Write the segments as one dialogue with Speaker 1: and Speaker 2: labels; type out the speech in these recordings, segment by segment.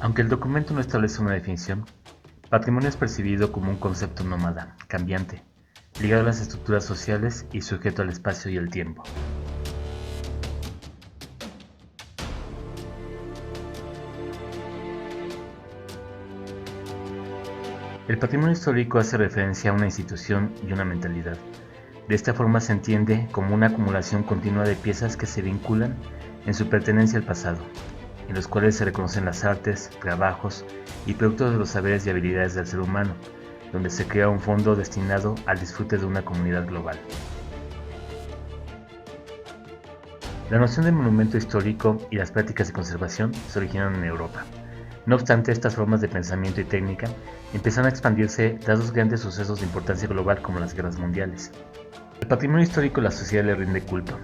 Speaker 1: Aunque el documento no establece una definición, patrimonio es percibido como un concepto nómada, cambiante, ligado a las estructuras sociales y sujeto al espacio y el tiempo. El patrimonio histórico hace referencia a una institución y una mentalidad. De esta forma se entiende como una acumulación continua de piezas que se vinculan en su pertenencia al pasado, en los cuales se reconocen las artes, trabajos y productos de los saberes y habilidades del ser humano, donde se crea un fondo destinado al disfrute de una comunidad global. La noción de monumento histórico y las prácticas de conservación se originaron en Europa. No obstante, estas formas de pensamiento y técnica empezaron a expandirse dados grandes sucesos de importancia global como las guerras mundiales. El patrimonio histórico la sociedad le rinde culto.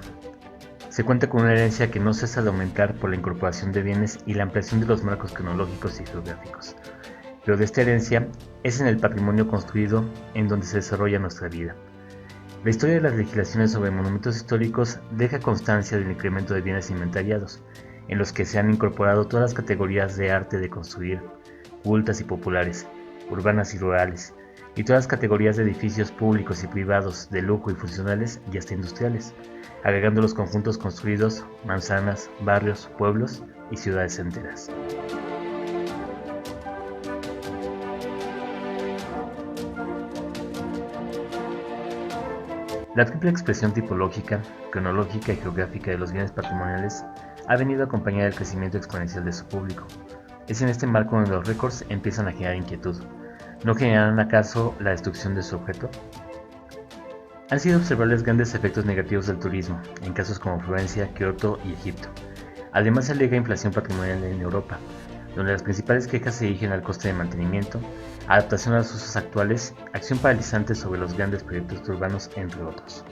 Speaker 1: Se cuenta con una herencia que no cesa de aumentar por la incorporación de bienes y la ampliación de los marcos cronológicos y geográficos. Pero de esta herencia es en el patrimonio construido en donde se desarrolla nuestra vida. La historia de las legislaciones sobre monumentos históricos deja constancia del incremento de bienes inventariados, en los que se han incorporado todas las categorías de arte de construir, cultas y populares, urbanas y rurales, y todas las categorías de edificios públicos y privados, de lujo y funcionales y hasta industriales, agregando los conjuntos construidos, manzanas, barrios, pueblos y ciudades enteras. La triple expresión tipológica, cronológica y geográfica de los bienes patrimoniales ha venido acompañada del crecimiento exponencial de su público. Es en este marco donde los récords empiezan a generar inquietud. ¿No generarán acaso la destrucción de su objeto? Han sido observables grandes efectos negativos del turismo, en casos como Florencia, Kioto y Egipto. Además se alega inflación patrimonial en Europa, donde las principales quejas se dirigen al coste de mantenimiento, adaptación a los usos actuales, acción paralizante sobre los grandes proyectos urbanos, entre otros.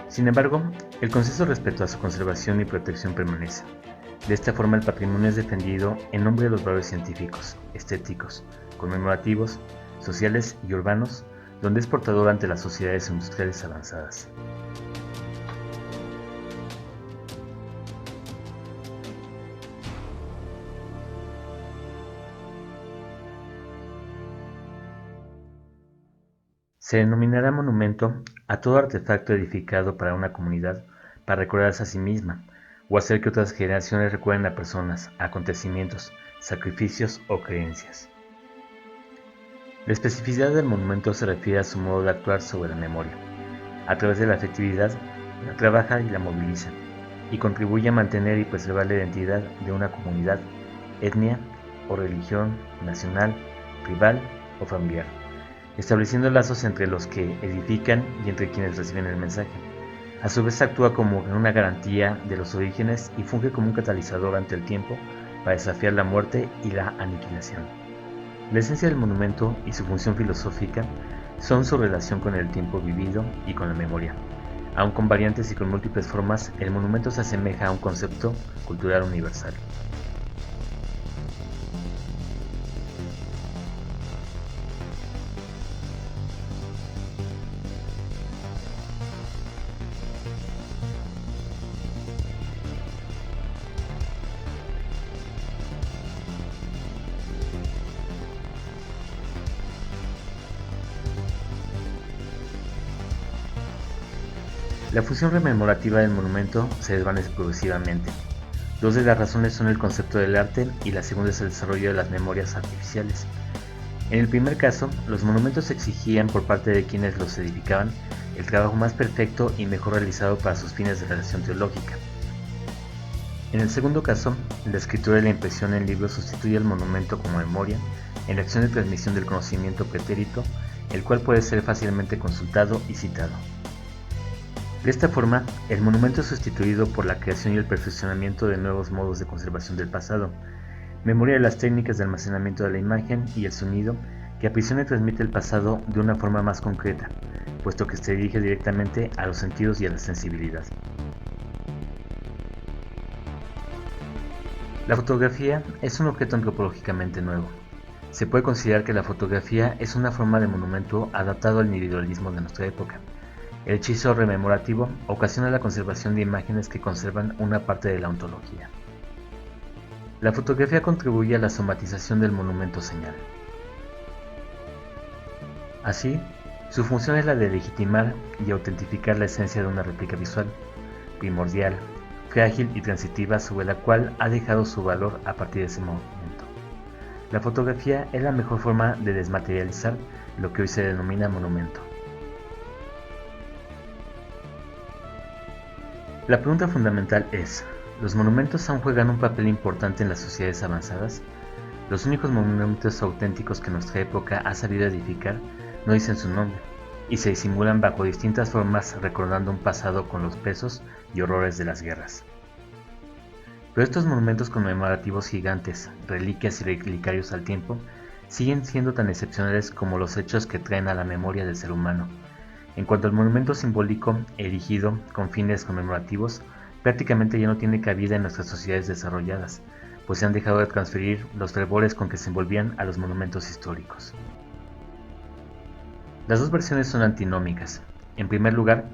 Speaker 1: Sin embargo, el consenso respecto a su conservación y protección permanece. De esta forma el patrimonio es defendido en nombre de los valores científicos, estéticos, conmemorativos, sociales y urbanos, donde es portador ante las sociedades industriales avanzadas. Se denominará monumento a todo artefacto edificado para una comunidad para recordarse a sí misma, o hacer que otras generaciones recuerden a personas, acontecimientos, sacrificios o creencias. La especificidad del monumento se refiere a su modo de actuar sobre la memoria. A través de la afectividad, la trabaja y la moviliza, y contribuye a mantener y preservar la identidad de una comunidad, etnia o religión nacional, tribal o familiar, estableciendo lazos entre los que edifican y entre quienes reciben el mensaje. A su vez actúa como una garantía de los orígenes y funge como un catalizador ante el tiempo para desafiar la muerte y la aniquilación. La esencia del monumento y su función filosófica son su relación con el tiempo vivido y con la memoria. Aun con variantes y con múltiples formas, el monumento se asemeja a un concepto cultural universal. La función rememorativa del monumento se desvanece progresivamente. Dos de las razones son el concepto del arte y la segunda es el desarrollo de las memorias artificiales. En el primer caso, los monumentos exigían por parte de quienes los edificaban el trabajo más perfecto y mejor realizado para sus fines de relación teológica. En el segundo caso, la escritura y la impresión en libros sustituye al monumento como memoria en la acción de transmisión del conocimiento pretérito, el cual puede ser fácilmente consultado y citado. De esta forma, el monumento es sustituido por la creación y el perfeccionamiento de nuevos modos de conservación del pasado, memoria de las técnicas de almacenamiento de la imagen y el sonido que aprisiona y transmite el pasado de una forma más concreta, puesto que se dirige directamente a los sentidos y a la sensibilidad. La fotografía es un objeto antropológicamente nuevo. Se puede considerar que la fotografía es una forma de monumento adaptado al individualismo de nuestra época. El hechizo rememorativo ocasiona la conservación de imágenes que conservan una parte de la ontología. La fotografía contribuye a la somatización del monumento señal. Así, su función es la de legitimar y autentificar la esencia de una réplica visual, primordial, frágil y transitiva sobre la cual ha dejado su valor a partir de ese momento. La fotografía es la mejor forma de desmaterializar lo que hoy se denomina monumento. La pregunta fundamental es, ¿los monumentos aún juegan un papel importante en las sociedades avanzadas? Los únicos monumentos auténticos que nuestra época ha sabido edificar no dicen su nombre, y se disimulan bajo distintas formas recordando un pasado con los pesos y horrores de las guerras. Pero estos monumentos conmemorativos gigantes, reliquias y relicarios al tiempo, siguen siendo tan excepcionales como los hechos que traen a la memoria del ser humano. En cuanto al monumento simbólico erigido con fines conmemorativos, prácticamente ya no tiene cabida en nuestras sociedades desarrolladas, pues se han dejado de transferir los fervores con que se envolvían a los monumentos históricos. Las dos versiones son antinómicas. En primer lugar,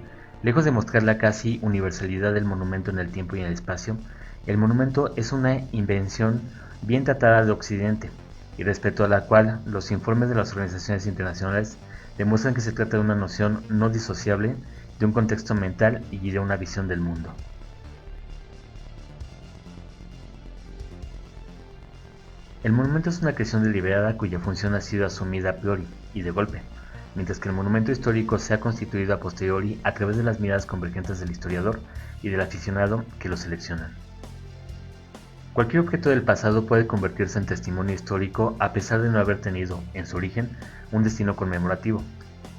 Speaker 1: lejos de mostrar la casi universalidad del monumento en el tiempo y en el espacio, el monumento es una invención bien tratada de Occidente, y respecto a la cual los informes de las organizaciones internacionales demuestran que se trata de una noción no disociable de un contexto mental y de una visión del mundo. El monumento es una creación deliberada cuya función ha sido asumida a priori y de golpe, mientras que el monumento histórico se ha constituido a posteriori a través de las miradas convergentes del historiador y del aficionado que lo seleccionan. Cualquier objeto del pasado puede convertirse en testimonio histórico a pesar de no haber tenido, en su origen, un destino conmemorativo.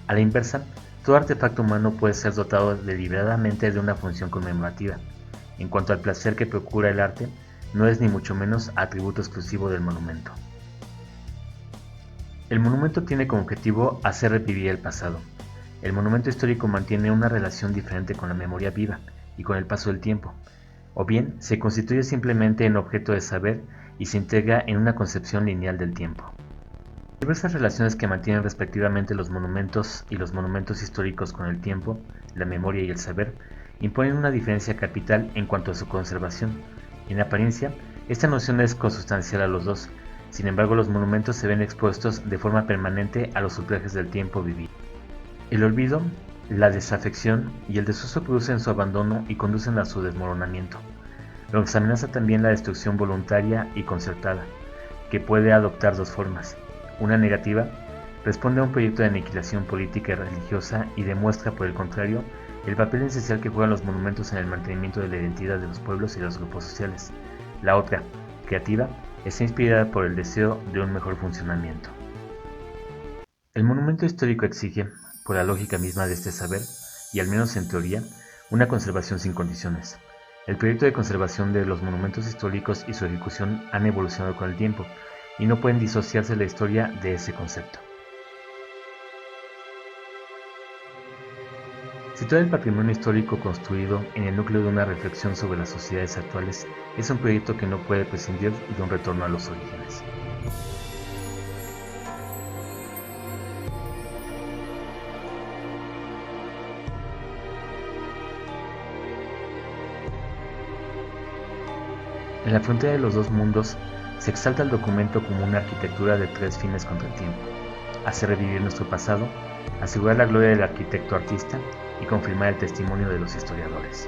Speaker 1: A la inversa, todo artefacto humano puede ser dotado deliberadamente de una función conmemorativa. En cuanto al placer que procura el arte, no es ni mucho menos atributo exclusivo del monumento. El monumento tiene como objetivo hacer revivir el pasado. El monumento histórico mantiene una relación diferente con la memoria viva y con el paso del tiempo, o bien se constituye simplemente en objeto de saber y se integra en una concepción lineal del tiempo. Las diversas relaciones que mantienen respectivamente los monumentos y los monumentos históricos con el tiempo, la memoria y el saber, imponen una diferencia capital en cuanto a su conservación. En apariencia, esta noción es consustancial a los dos, sin embargo los monumentos se ven expuestos de forma permanente a los ultrajes del tiempo vivido. El olvido, la desafección y el desuso producen su abandono y conducen a su desmoronamiento, lo que amenaza también la destrucción voluntaria y concertada, que puede adoptar dos formas. Una negativa, responde a un proyecto de aniquilación política y religiosa y demuestra, por el contrario, el papel esencial que juegan los monumentos en el mantenimiento de la identidad de los pueblos y de los grupos sociales. La otra, creativa, está inspirada por el deseo de un mejor funcionamiento. El monumento histórico exige, por la lógica misma de este saber, y al menos en teoría, una conservación sin condiciones. El proyecto de conservación de los monumentos históricos y su ejecución han evolucionado con el tiempo, y no pueden disociarse de la historia de ese concepto. Situar el patrimonio histórico construido en el núcleo de una reflexión sobre las sociedades actuales es un proyecto que no puede prescindir de un retorno a los orígenes. En la frontera de los dos mundos se exalta el documento como una arquitectura de tres fines contra el tiempo: hacer revivir nuestro pasado, asegurar la gloria del arquitecto artista y confirmar el testimonio de los historiadores.